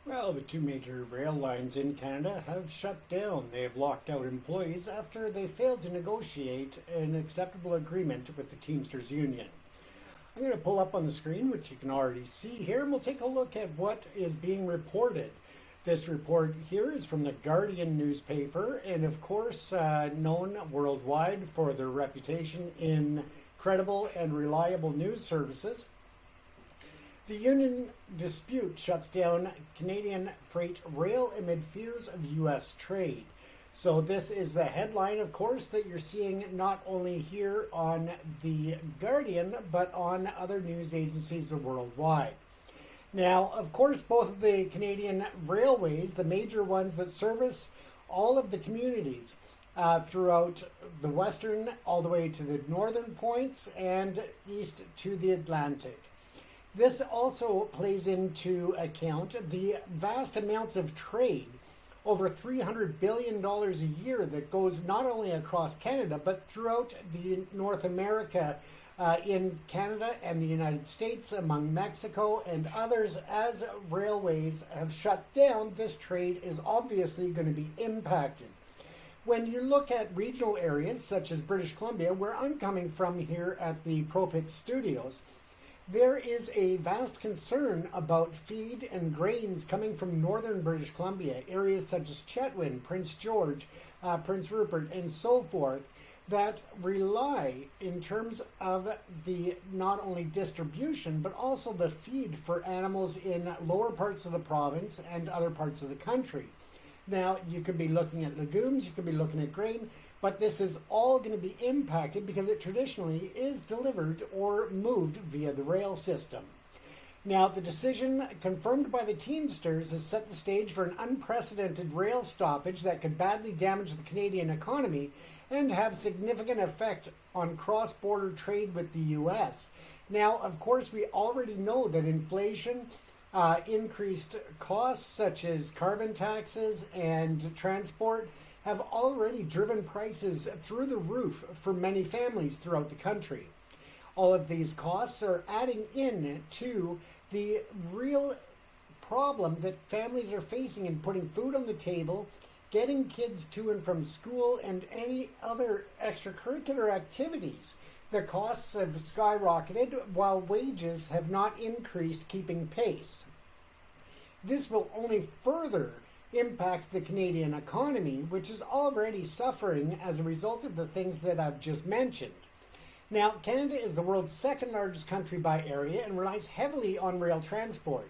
Well, the two major rail lines in Canada have shut down. They have locked out employees after they failed to negotiate an acceptable agreement with the Teamsters Union. I'm going to pull up on the screen, which you can already see here, and we'll take a look at what is being reported. This report here is from the Guardian newspaper, and of course, known worldwide for their reputation in credible and reliable news services. The union dispute shuts down Canadian freight rail amid fears of U.S. trade. So this is the headline, of course, that you're seeing not only here on the Guardian, but on other news agencies worldwide. Now, of course, both of the Canadian railways, the major ones that service all of the communities throughout the western, all the way to the northern points and east to the Atlantic. This also plays into account the vast amounts of trade, over $300 billion a year, that goes not only across Canada, but throughout the North America, in Canada and the United States, among Mexico and others. As railways have shut down, this trade is obviously going to be impacted. When you look at regional areas such as British Columbia, where I'm coming from here at the ProPick Studios, there is a vast concern about feed and grains coming from northern British Columbia, areas such as Chetwynd, Prince George, Prince Rupert, and so forth, that rely in terms of the not only distribution, but also the feed for animals in lower parts of the province and other parts of the country. Now, you could be looking at legumes, you could be looking at grain, but this is all going to be impacted because it traditionally is delivered or moved via the rail system. Now, the decision confirmed by the Teamsters has set the stage for an unprecedented rail stoppage that could badly damage the Canadian economy and have significant effect on cross-border trade with the U.S. Now, of course, we already know that inflation, increased costs such as carbon taxes and transport have already driven prices through the roof for many families throughout the country. All of these costs are adding in to the real problem that families are facing in putting food on the table, getting kids to and from school, and any other extracurricular activities. The costs have skyrocketed while wages have not increased, keeping pace. This will only further impact the Canadian economy, which is already suffering as a result of the things that I've just mentioned. Now, Canada is the world's second largest country by area and relies heavily on rail transport.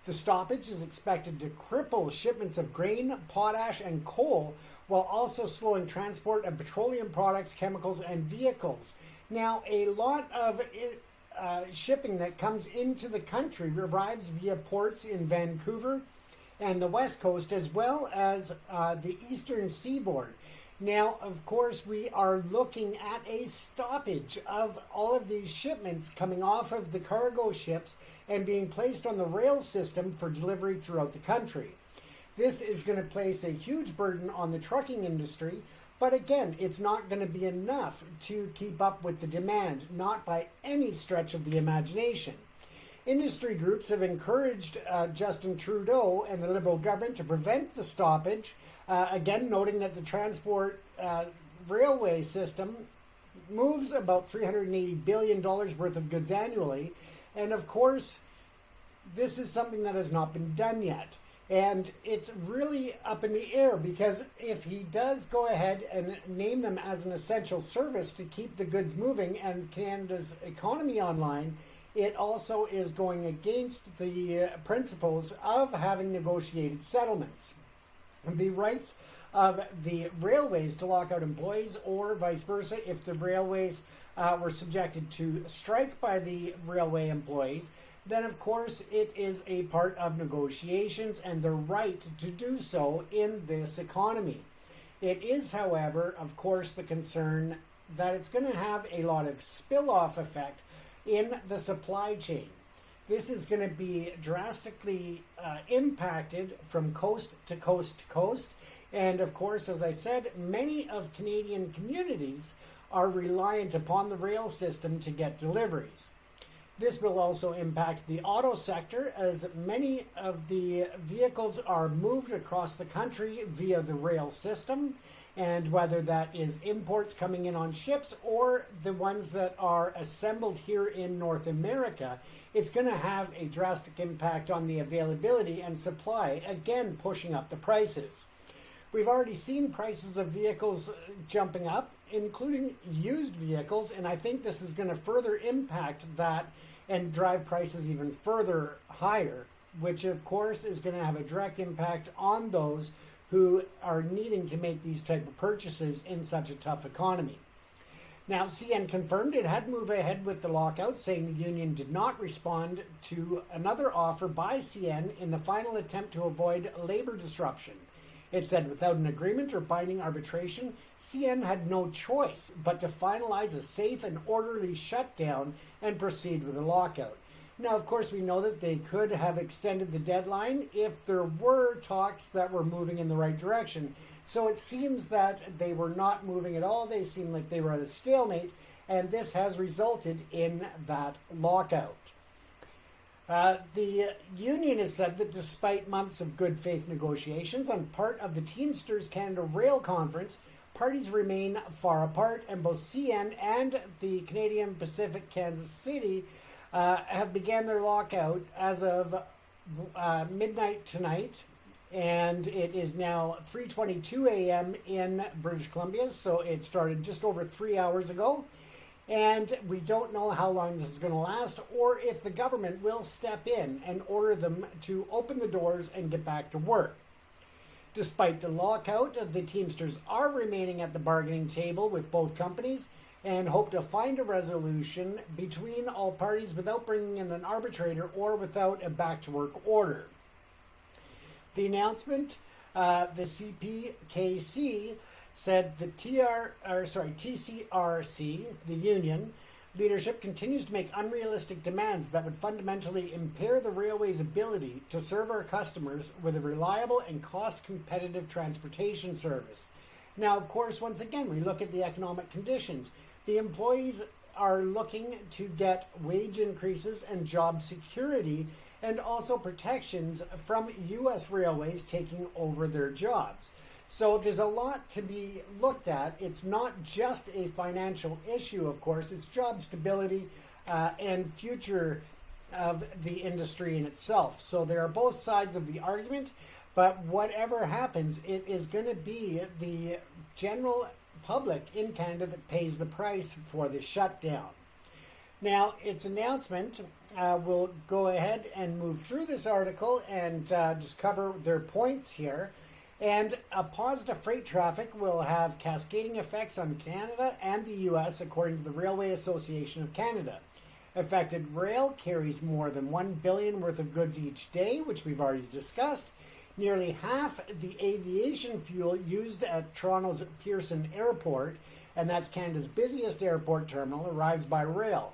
The stoppage is expected to cripple shipments of grain, potash, and coal, while also slowing transport of petroleum products, chemicals, and vehicles. Now, a lot of shipping that comes into the country arrives via ports in Vancouver and the West Coast, as well as the eastern seaboard. Now, of course, we are looking at a stoppage of all of these shipments coming off of the cargo ships and being placed on the rail system for delivery throughout the country. This is going to place a huge burden on the trucking industry, but again, it's not going to be enough to keep up with the demand, not by any stretch of the imagination. Industry groups have encouraged Justin Trudeau and the Liberal government to prevent the stoppage, again noting that the transport railway system moves about $380 billion worth of goods annually. And of course, this is something that has not been done yet. And it's really up in the air, because if he does go ahead and name them as an essential service to keep the goods moving and Canada's economy online, it also is going against the principles of having negotiated settlements. The rights of the railways to lock out employees, or vice versa, if the railways were subjected to strike by the railway employees, then of course it is a part of negotiations and the right to do so in this economy. It is, however, of course, the concern that it's going to have a lot of spill-off effect in the supply chain. This is going to be drastically impacted from coast to coast to coast. And of course, as I said, many of Canadian communities are reliant upon the rail system to get deliveries. This will also impact the auto sector as many of the vehicles are moved across the country via the rail system. And whether that is imports coming in on ships or the ones that are assembled here in North America, it's going to have a drastic impact on the availability and supply, again pushing up the prices. We've already seen prices of vehicles jumping up, including used vehicles, and I think this is going to further impact that and drive prices even further higher, which of course is going to have a direct impact on those who are needing to make these type of purchases in such a tough economy. Now, CN confirmed it had moved ahead with the lockout, saying the union did not respond to another offer by CN in the final attempt to avoid labor disruption. It said without an agreement or binding arbitration, CN had no choice but to finalize a safe and orderly shutdown and proceed with the lockout. Now, of course, we know that they could have extended the deadline if there were talks that were moving in the right direction. So it seems that they were not moving at all. They seemed like they were at a stalemate, and this has resulted in that lockout. The union has said that despite months of good faith negotiations on part of the Teamsters Canada Rail Conference, parties remain far apart, and both CN and the Canadian Pacific Kansas City have began their lockout as of midnight tonight, and it is now 3:22 a.m. in British Columbia, so it started just over 3 hours ago, and we don't know how long this is going to last or if the government will step in and order them to open the doors and get back to work. Despite the lockout, the Teamsters are remaining at the bargaining table with both companies and hope to find a resolution between all parties without bringing in an arbitrator or without a back-to-work order. The announcement, the CPKC said the TCRC, the union, leadership continues to make unrealistic demands that would fundamentally impair the railway's ability to serve our customers with a reliable and cost-competitive transportation service. Now, of course, once again, we look at the economic conditions. The employees are looking to get wage increases and job security and also protections from U.S. railways taking over their jobs. So there's a lot to be looked at. It's not just a financial issue, of course. It's job stability and future of the industry in itself. So there are both sides of the argument, but whatever happens, it is going to be the general public in Canada that pays the price for the shutdown. Now, its announcement, we'll go ahead and move through this article and just cover their points here. And a pause to freight traffic will have cascading effects on Canada and the U.S., according to the Railway Association of Canada. Affected rail carries more than $1 billion worth of goods each day, which we've already discussed. Nearly half the aviation fuel used at Toronto's Pearson Airport, and that's Canada's busiest airport terminal, arrives by rail.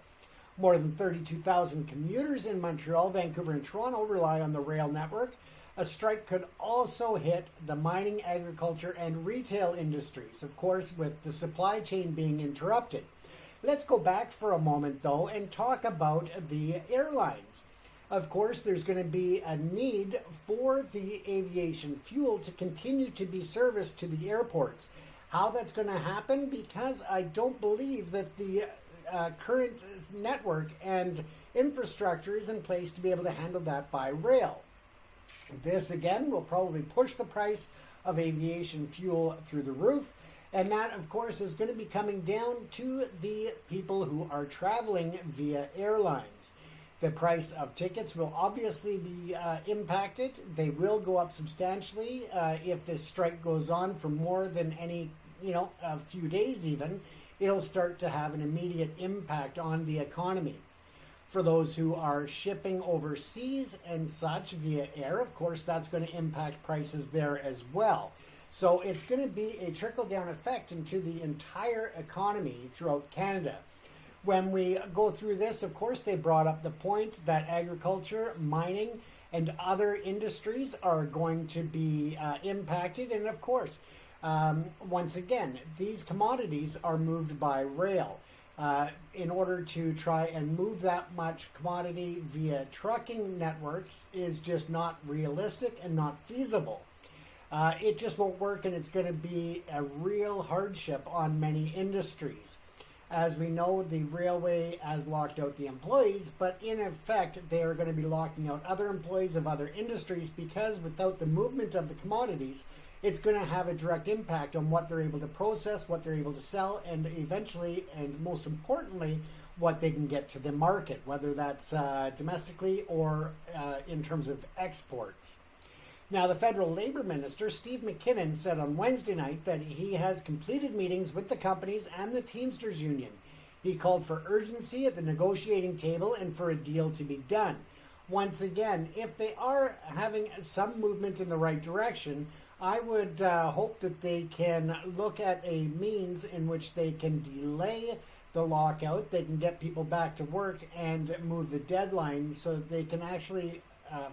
More than 32,000 commuters in Montreal, Vancouver, and Toronto rely on the rail network. A strike could also hit the mining, agriculture, and retail industries, of course, with the supply chain being interrupted. Let's go back for a moment, though, and talk about the airlines. Of course, there's going to be a need for the aviation fuel to continue to be serviced to the airports. How that's going to happen? Because I don't believe that the current network and infrastructure is in place to be able to handle that by rail. This, again, will probably push the price of aviation fuel through the roof, and that, of course, is going to be coming down to the people who are traveling via airlines. The price of tickets will obviously be impacted. They will go up substantially if this strike goes on for more than a few days even. It'll start to have an immediate impact on the economy. For those who are shipping overseas and such via air, of course, that's going to impact prices there as well. So it's going to be a trickle-down effect into the entire economy throughout Canada. When we go through this, of course, they brought up the point that agriculture, mining, and other industries are going to be impacted. And of course, once again, these commodities are moved by rail. in order to try and move that much commodity via trucking networks is just not realistic and not feasible. It just won't work, and it's going to be a real hardship on many industries. As we know, the railway has locked out the employees, but in effect, they are going to be locking out other employees of other industries, because without the movement of the commodities, it's going to have a direct impact on what they're able to process, what they're able to sell, and eventually, and most importantly, what they can get to the market, whether that's domestically or in terms of exports. Now, the federal labor minister, Steve McKinnon, said on Wednesday night that he has completed meetings with the companies and the Teamsters Union. He called for urgency at the negotiating table and for a deal to be done. Once again, if they are having some movement in the right direction, I would hope that they can look at a means in which they can delay the lockout, they can get people back to work and move the deadline so that they can actually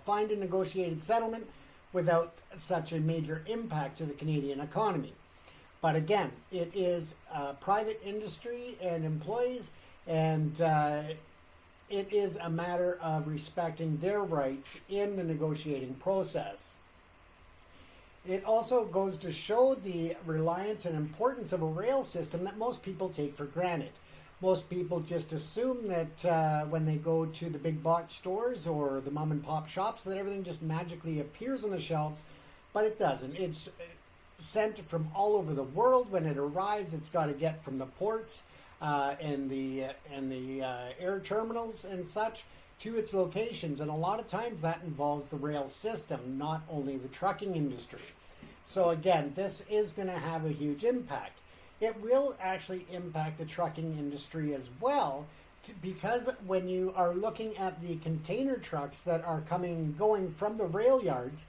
find a negotiated settlement without such a major impact to the Canadian economy. But again, it is private industry and employees, and it is a matter of respecting their rights in the negotiating process. It also goes to show the reliance and importance of a rail system that most people take for granted. Most people just assume that when they go to the big box stores or the mom and pop shops that everything just magically appears on the shelves, but it doesn't. It's sent from all over the world. When it arrives, it's got to get from the ports and the air terminals and such to its locations, and a lot of times that involves the rail system, not only the trucking industry. So again, this is going to have a huge impact. It will actually impact the trucking industry as well, because when you are looking at the container trucks that are coming and going from the rail yards,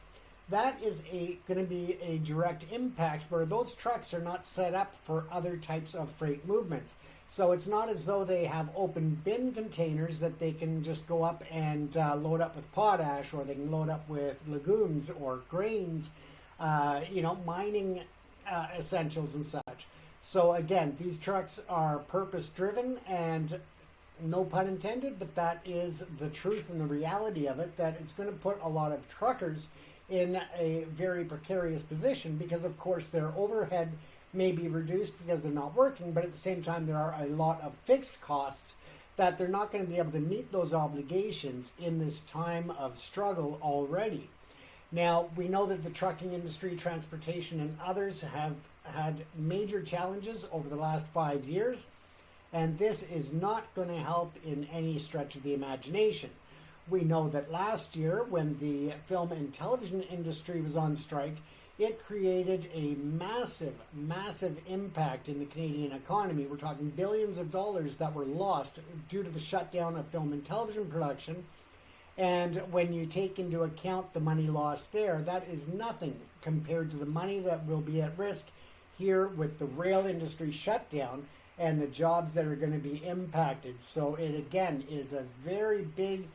that is going to be a direct impact where those trucks are not set up for other types of freight movements. So it's not as though they have open bin containers that they can just go up and load up with potash, or they can load up with legumes or grains, mining essentials and such. So again, these trucks are purpose-driven, and no pun intended, but that is the truth and the reality of it, that it's going to put a lot of truckers in a very precarious position, because of course their overhead may be reduced because they're not working, but at the same time there are a lot of fixed costs that they're not going to be able to meet those obligations in this time of struggle already. Now, we know that the trucking industry, transportation, and others have had major challenges over the last 5 years, and this is not going to help in any stretch of the imagination. We know that last year, when the film and television industry was on strike, it created a massive, massive impact in the Canadian economy. We're talking billions of dollars that were lost due to the shutdown of film and television production. And when you take into account the money lost there, that is nothing compared to the money that will be at risk here with the rail industry shutdown and the jobs that are going to be impacted. So it again is a very big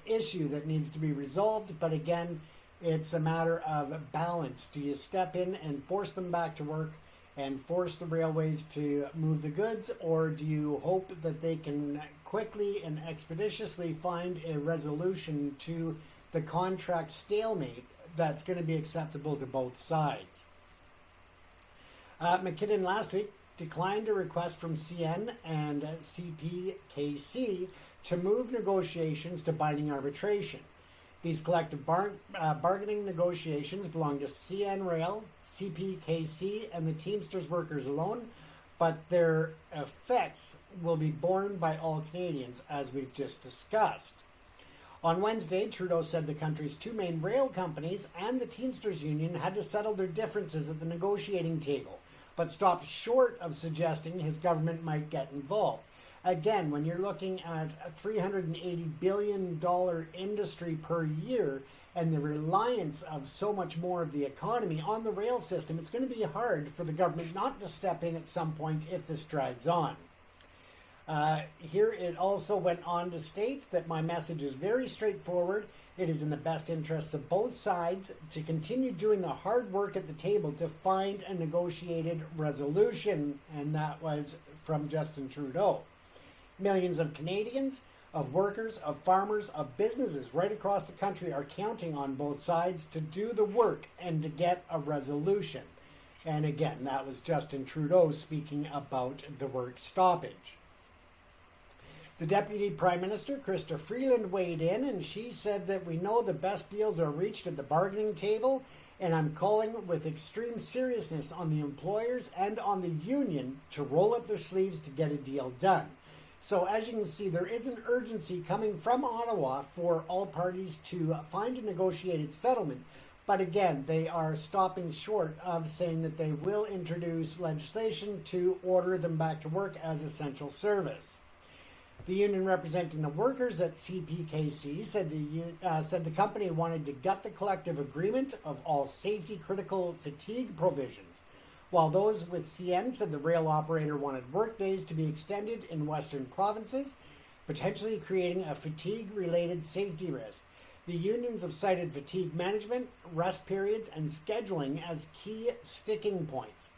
issue that needs to be resolved. But again, it's a matter of balance. Do you step in and force them back to work and force the railways to move the goods, or do you hope that they can quickly and expeditiously find a resolution to the contract stalemate that's going to be acceptable to both sides? McKinnon last week declined a request from CN and CPKC to move negotiations to binding arbitration. These collective bargaining negotiations belong to CN Rail, CPKC, and the Teamsters workers alone, but their effects will be borne by all Canadians, as we've just discussed. On Wednesday, Trudeau said the country's two main rail companies and the Teamsters Union had to settle their differences at the negotiating table, but stopped short of suggesting his government might get involved. Again, when you're looking at a $380 billion industry per year and the reliance of so much more of the economy on the rail system, it's going to be hard for the government not to step in at some point if this drags on. Here it also went on to state that my message is very straightforward. It is in the best interests of both sides to continue doing the hard work at the table to find a negotiated resolution, and that was from Justin Trudeau. Millions of Canadians, of workers, of farmers, of businesses right across the country are counting on both sides to do the work and to get a resolution. And again, that was Justin Trudeau speaking about the work stoppage. The Deputy Prime Minister, Chrystia Freeland, weighed in, and she said that we know the best deals are reached at the bargaining table, and I'm calling with extreme seriousness on the employers and on the union to roll up their sleeves to get a deal done. So as you can see, there is an urgency coming from Ottawa for all parties to find a negotiated settlement. But again, they are stopping short of saying that they will introduce legislation to order them back to work as essential service. The union representing the workers at CPKC said the company wanted to gut the collective agreement of all safety-critical fatigue provisions, while those with CN said the rail operator wanted workdays to be extended in western provinces, potentially creating a fatigue-related safety risk. The unions have cited fatigue management, rest periods, and scheduling as key sticking points.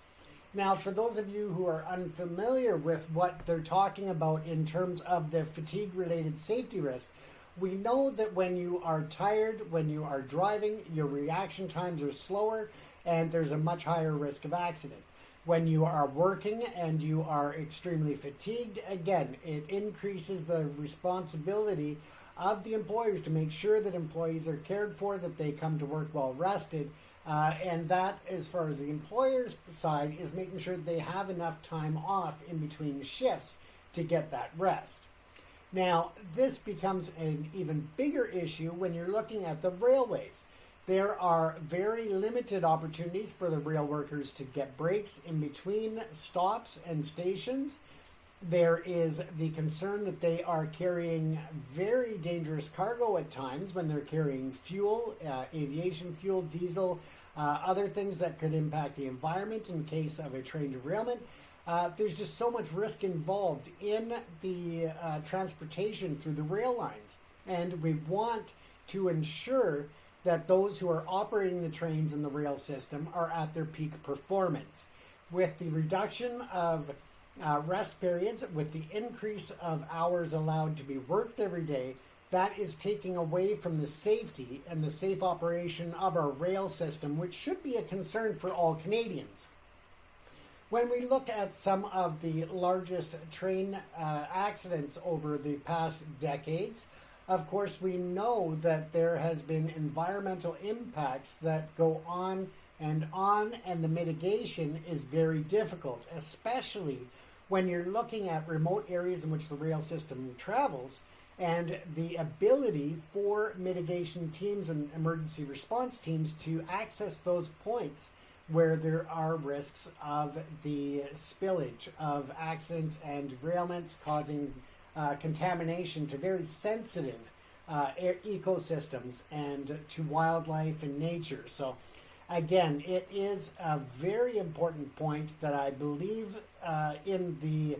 Now, for those of you who are unfamiliar with what they're talking about in terms of the fatigue-related safety risk, we know that when you are tired, when you are driving, your reaction times are slower, and there's a much higher risk of accident. When you are working and you are extremely fatigued, again, it increases the responsibility of the employers to make sure that employees are cared for, that they come to work well rested, and that, as far as the employer's side, is making sure that they have enough time off in between shifts to get that rest. Now, this becomes an even bigger issue when you're looking at the railways. There are very limited opportunities for the rail workers to get breaks in between stops and stations. There is the concern that they are carrying very dangerous cargo at times when they're carrying fuel, aviation fuel, diesel, other things that could impact the environment in case of a train derailment. There's just so much risk involved in the transportation through the rail lines. And we want to ensure that those who are operating the trains in the rail system are at their peak performance. With the reduction of rest periods, with the increase of hours allowed to be worked every day, that is taking away from the safety and the safe operation of our rail system, which should be a concern for all Canadians. When we look at some of the largest train accidents over the past decades, of course, we know that there has been environmental impacts that go on, and the mitigation is very difficult, especially when you're looking at remote areas in which the rail system travels, and the ability for mitigation teams and emergency response teams to access those points where there are risks of the spillage of accidents and derailments causing contamination to very sensitive ecosystems and to wildlife and nature. So again, it is a very important point that I believe in the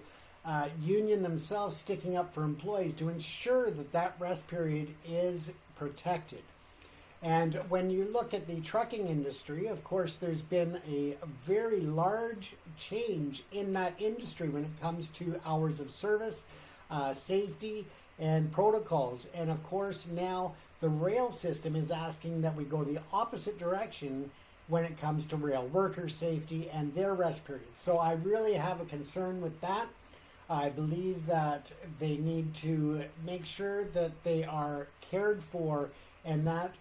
union themselves sticking up for employees to ensure that that rest period is protected. And when you look at the trucking industry, of course, there's been a very large change in that industry when it comes to hours of service, safety, and protocols. And of course, now the rail system is asking that we go the opposite direction when it comes to rail worker safety and their rest periods. So I really have a concern with that. I believe that they need to make sure that they are cared for, and that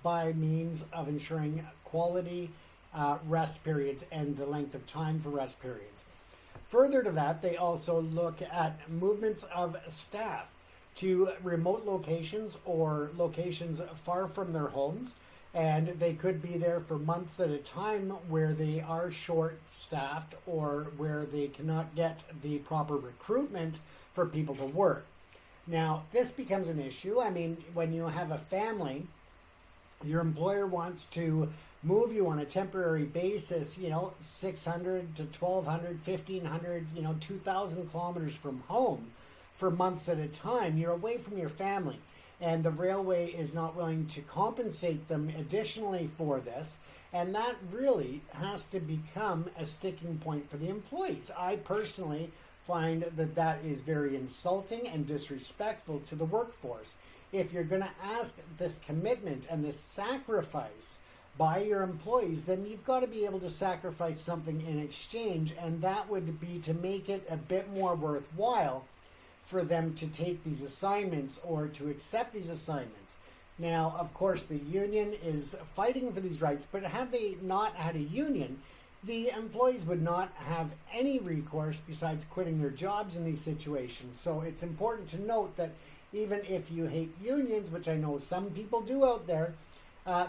by means of ensuring quality rest periods and the length of time for rest periods. Further to that, they also look at movements of staff to remote locations or locations far from their homes, and they could be there for months at a time where they are short-staffed or where they cannot get the proper recruitment for people to work. Now, this becomes an issue. I mean, when you have a family, your employer wants to move you on a temporary basis, 600 to 1,200, 1,500, 2,000 kilometers from home for months at a time. You're away from your family, and the railway is not willing to compensate them additionally for this, and that really has to become a sticking point for the employees. I personally find that that is very insulting and disrespectful to the workforce. If you're going to ask this commitment and this sacrifice by your employees, then you've got to be able to sacrifice something in exchange, and that would be to make it a bit more worthwhile for them to take these assignments or to accept these assignments. Now, of course, the union is fighting for these rights, but had they not had a union, the employees would not have any recourse besides quitting their jobs in these situations. So it's important to note that even if you hate unions, which I know some people do out there,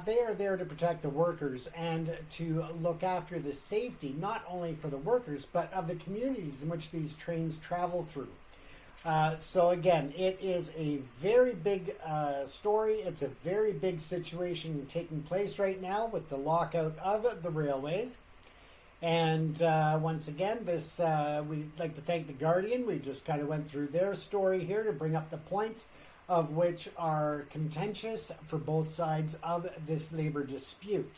they are there to protect the workers and to look after the safety, not only for the workers, but of the communities in which these trains travel through. So again, it is a very big story. It's a very big situation taking place right now with the lockout of the railways. And once again, we'd like to thank The Guardian. We just kind of went through their story here to bring up the points of which are contentious for both sides of this labor dispute.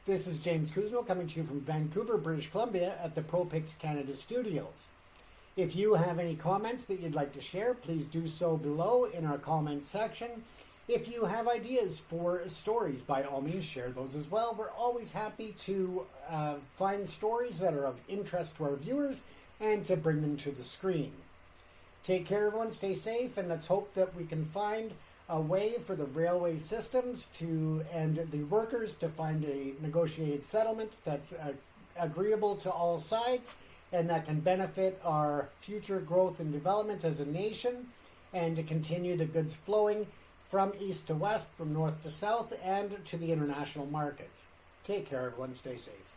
This is James Kuzno coming to you from Vancouver, British Columbia at the ProPix Canada studios. If you have any comments that you'd like to share, please do so below in our comments section. If you have ideas for stories, by all means share those as well. We're always happy to find stories that are of interest to our viewers and to bring them to the screen. Take care, everyone. Stay safe, and let's hope that we can find a way for the railway systems and the workers to find a negotiated settlement that's agreeable to all sides and that can benefit our future growth and development as a nation, and to continue the goods flowing from east to west, from north to south, and to the international markets. Take care, everyone. Stay safe.